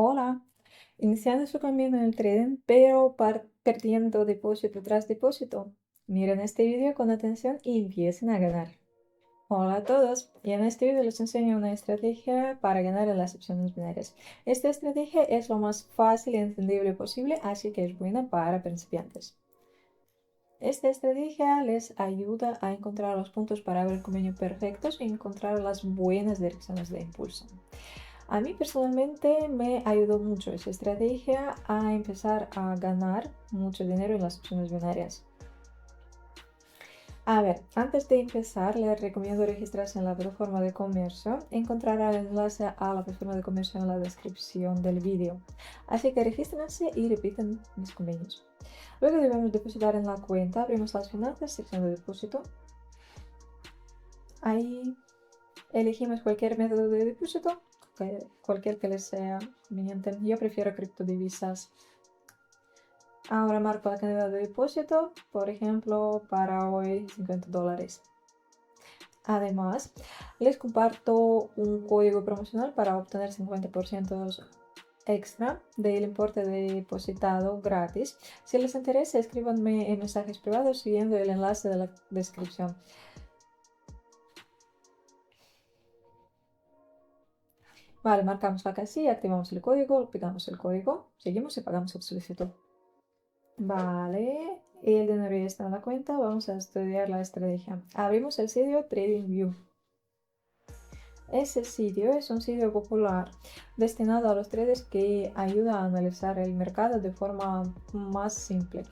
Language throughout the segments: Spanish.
Hola, iniciando su camino en el trading, pero perdiendo depósito tras depósito. Miren este vídeo con atención y empiecen a ganar. Hola a todos, y en este vídeo les enseño una estrategia para ganar en las opciones binarias. Esta estrategia es lo más fácil y entendible posible, así que es buena para principiantes. Esta estrategia les ayuda a encontrar los puntos para ver convenio perfectos y encontrar las buenas direcciones de impulso. A mí personalmente me ayudó mucho esa estrategia a empezar a ganar mucho dinero en las opciones binarias. A ver, antes de empezar, les recomiendo registrarse en la plataforma de comercio. Encontrará el enlace a la plataforma de comercio en la descripción del vídeo. Así que regístrense y repiten mis convenios. Luego debemos depositar en la cuenta. Abrimos las finanzas, sección de depósito. Ahí elegimos cualquier método de depósito, cualquier que les sea conveniente. Yo prefiero criptodivisas. Ahora marco la cantidad de depósito, por ejemplo, para hoy $50. Además, les comparto un código promocional para obtener 50% extra del importe depositado gratis. Si les interesa, escríbanme en mensajes privados siguiendo el enlace de la descripción. Vale, marcamos la casilla, activamos el código, pegamos el código, seguimos y pagamos el solicitud. Vale, el dinero ya está en la cuenta, vamos a estudiar la estrategia. Abrimos el sitio TradingView. Ese sitio es un sitio popular destinado a los traders que ayuda a analizar el mercado de forma más simple.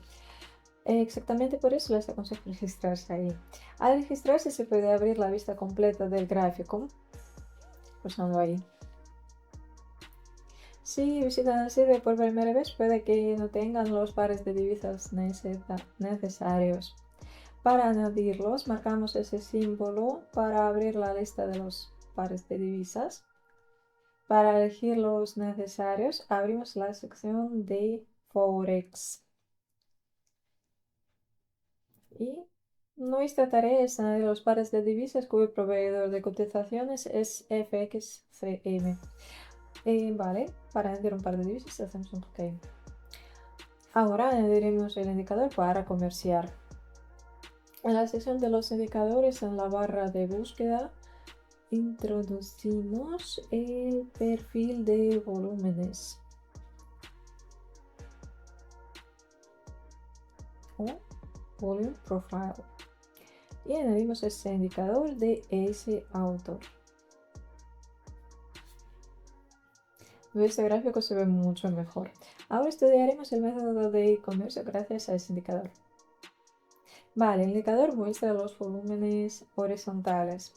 Exactamente por eso les aconsejo registrarse ahí. Al registrarse se puede abrir la vista completa del gráfico, pulsando ahí. Si visitan el sitio por primera vez, puede que no tengan los pares de divisas necesarios. Para añadirlos, marcamos ese símbolo para abrir la lista de los pares de divisas. Para elegir los necesarios, abrimos la sección de Forex. Y nuestra tarea es añadir los pares de divisas cuyo proveedor de cotizaciones es FXCM. Vale, para añadir un par de divisas hacemos un OK. Ahora añadiremos el indicador para comerciar. En la sección de los indicadores, en la barra de búsqueda, introducimos el perfil de volúmenes o Volume Profile y añadimos ese indicador de ese autor. Este gráfico se ve mucho mejor. Ahora estudiaremos el método de comercio gracias a ese indicador. Vale, el indicador muestra los volúmenes horizontales.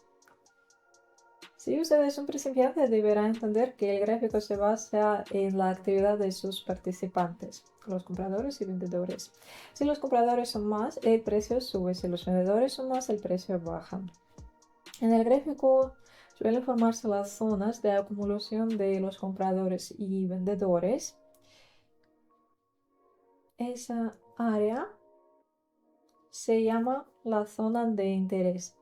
Si ustedes son principiantes, deberán entender que el gráfico se basa en la actividad de sus participantes, los compradores y vendedores. Si los compradores son más, el precio sube. Si los vendedores son más, el precio baja. En el gráfico suelen formarse las zonas de acumulación de los compradores y vendedores. Esa área se llama la zona de interés.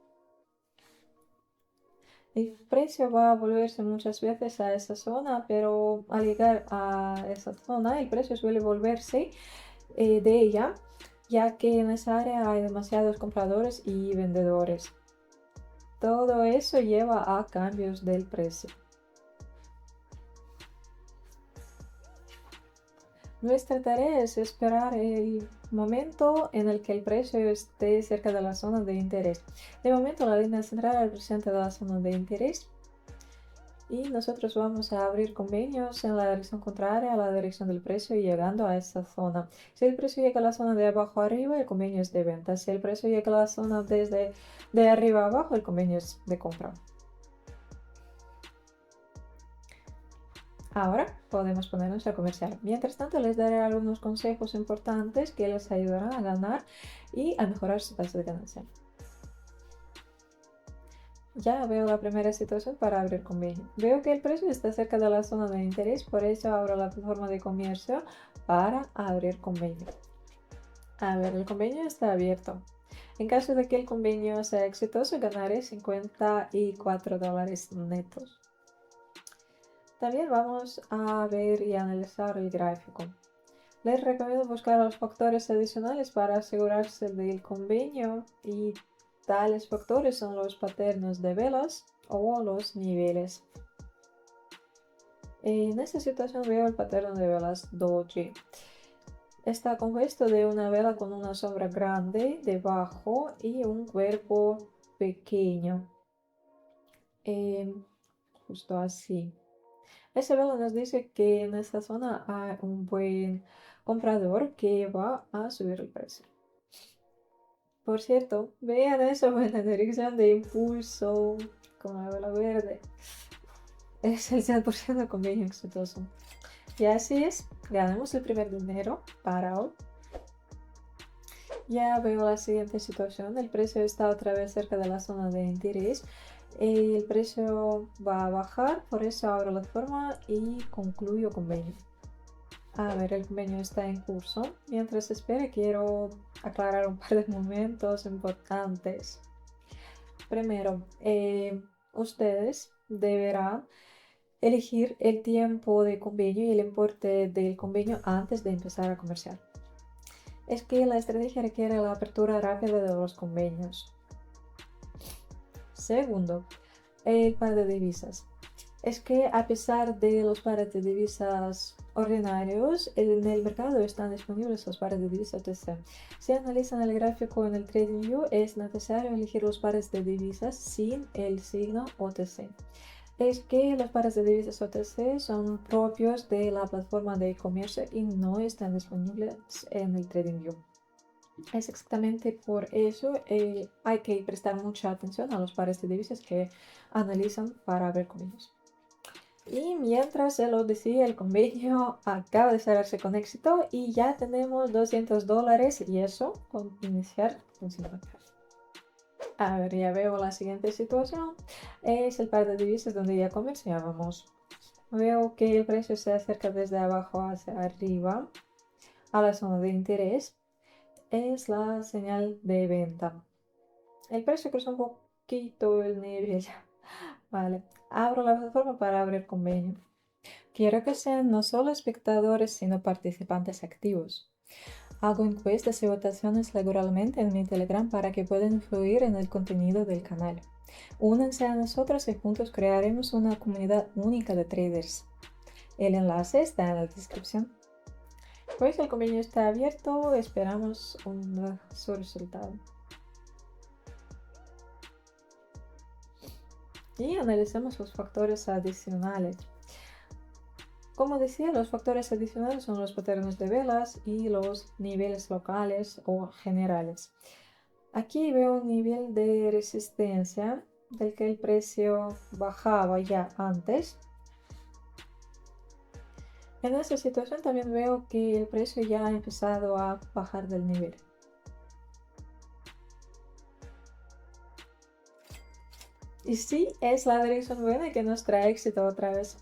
El precio va a volverse muchas veces a esa zona, pero al llegar a esa zona, el precio suele volverse de ella, ya que en esa área hay demasiados compradores y vendedores. Todo eso lleva a cambios del precio. Nuestra tarea es esperar el momento en el que el precio esté cerca de la zona de interés. De momento la línea central representa la zona de interés y nosotros vamos a abrir convenios en la dirección contraria a la dirección del precio llegando a esa zona. Si el precio llega a la zona de abajo a arriba, el convenio es de venta. Si el precio llega a la zona desde de arriba a abajo, el convenio es de compra. Ahora podemos ponernos a comerciar. Mientras tanto, les daré algunos consejos importantes que les ayudarán a ganar y a mejorar su tasa de ganancia. Ya veo la primera situación para abrir convenio. Veo que el precio está cerca de la zona de interés, por eso abro la plataforma de comercio para abrir convenio. A ver, el convenio está abierto. En caso de que el convenio sea exitoso, ganaré $54 netos. También vamos a ver y analizar el gráfico. Les recomiendo buscar los factores adicionales para asegurarse del convenio y tales factores son los patrones de velas o los niveles. En esta situación veo el patrón de velas doji. Está compuesto de una vela con una sombra grande debajo y un cuerpo pequeño. Justo así. Esa vela nos dice que en esta zona hay un buen comprador que va a subir el precio. Por cierto, vean eso en la dirección de impulso con la vela verde. Es el 100% convenio exitoso. Y así es, ganamos el primer dinero para hoy. Ya veo la siguiente situación, el precio está otra vez cerca de la zona de interés. El precio va a bajar, por eso abro la forma y concluyo convenio. A ver, el convenio está en curso. Mientras espere, quiero aclarar un par de momentos importantes. Primero, ustedes deberán elegir el tiempo de convenio y el importe del convenio antes de empezar a comerciar. Es que la estrategia requiere la apertura rápida de los convenios. Segundo, el par de divisas. Es que a pesar de los pares de divisas ordinarios, en el mercado están disponibles los pares de divisas OTC. Si analizan el gráfico en el TradingView, es necesario elegir los pares de divisas sin el signo OTC. Es que los pares de divisas OTC son propios de la plataforma de e-commerce y no están disponibles en el TradingView. Es exactamente por eso hay que prestar mucha atención a los pares de divisas que analizan para ver convenios. Y mientras se lo decía, el convenio acaba de cerrarse con éxito y ya tenemos $200 y eso con iniciar con 50. A ver, ya veo la siguiente situación. Es el par de divisas donde ya comerciábamos. Veo que el precio se acerca desde abajo hacia arriba a la zona de interés. Es la señal de venta. El precio cruzó un poquito el nivel. Vale, abro la plataforma para abrir convenio. Quiero que sean no solo espectadores, sino participantes activos. Hago encuestas y votaciones regularmente en mi Telegram para que puedan influir en el contenido del canal. Únanse a nosotros y juntos crearemos una comunidad única de traders. El enlace está en la descripción. Pues el convenio está abierto, esperamos su resultado. Y analicemos los factores adicionales. Como decía, los factores adicionales son los patrones de velas y los niveles locales o generales. Aquí veo un nivel de resistencia del que el precio bajaba ya antes. En esta situación también veo que el precio ya ha empezado a bajar del nivel. Y sí, es la dirección buena que nos trae éxito otra vez.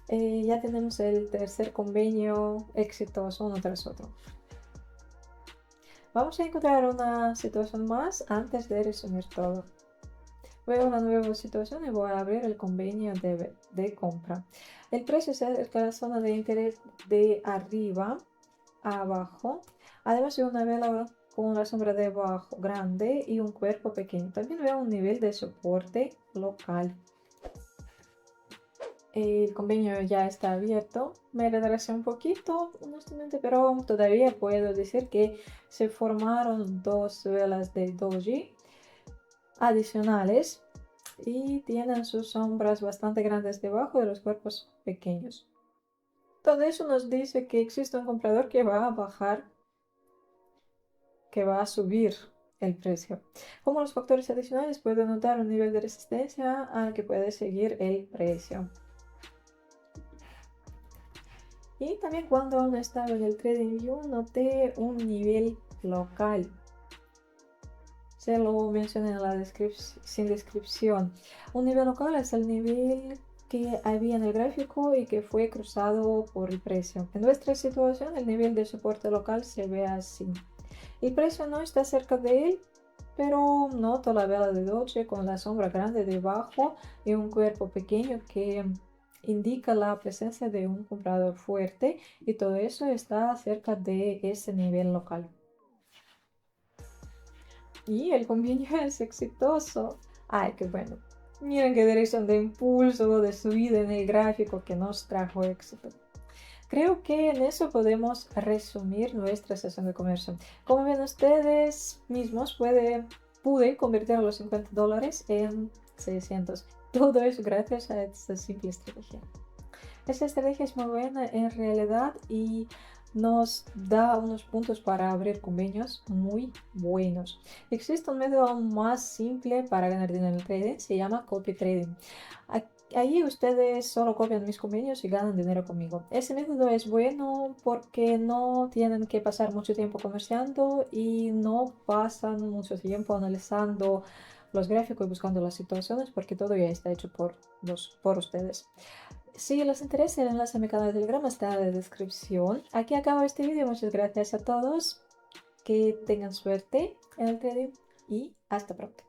Ya tenemos el tercer convenio exitoso uno tras otro. Vamos a encontrar una situación más antes de resumir todo. Veo una nueva situación y voy a abrir el convenio de compra. El precio se acerca a la zona de interés de arriba a abajo. Además de una vela con una sombra debajo grande y un cuerpo pequeño. También veo un nivel de soporte local. El convenio ya está abierto. Me retrasé un poquito, honestamente, pero todavía puedo decir que se formaron dos velas de doji adicionales y tienen sus sombras bastante grandes debajo de los cuerpos pequeños. Todo eso nos dice que existe un comprador que va a bajar, que va a subir el precio. Como los factores adicionales, puedo notar un nivel de resistencia al que puede seguir el precio. Y también cuando aún estaba en el TradingView noté un nivel local. Se lo mencioné en la sin descripción. Un nivel local es el nivel que había en el gráfico y que fue cruzado por el precio. En nuestra situación el nivel de soporte local se ve así. El precio no está cerca de él, pero noto la vela de doji con la sombra grande debajo y un cuerpo pequeño que indica la presencia de un comprador fuerte y todo eso está cerca de ese nivel local. Y el convenio es exitoso. Ay, qué bueno. Miren qué dirección de impulso, de subida en el gráfico que nos trajo éxito. Creo que en eso podemos resumir nuestra sesión de comercio. Como ven ustedes mismos, pude convertir los $50 en 600. Todo eso gracias a esta simple estrategia. Esta estrategia es muy buena en realidad y nos da unos puntos para abrir convenios muy buenos. Existe un método aún más simple para ganar dinero en el trading, se llama copy trading. Ahí ustedes solo copian mis convenios y ganan dinero conmigo. Ese método es bueno porque no tienen que pasar mucho tiempo comerciando y no pasan mucho tiempo analizando los gráficos y buscando las situaciones porque todo ya está hecho por ustedes. Si les interesa, el enlace a mi canal de Telegram está en la descripción. Aquí acabo este vídeo. Muchas gracias a todos. Que tengan suerte en el trading y hasta pronto.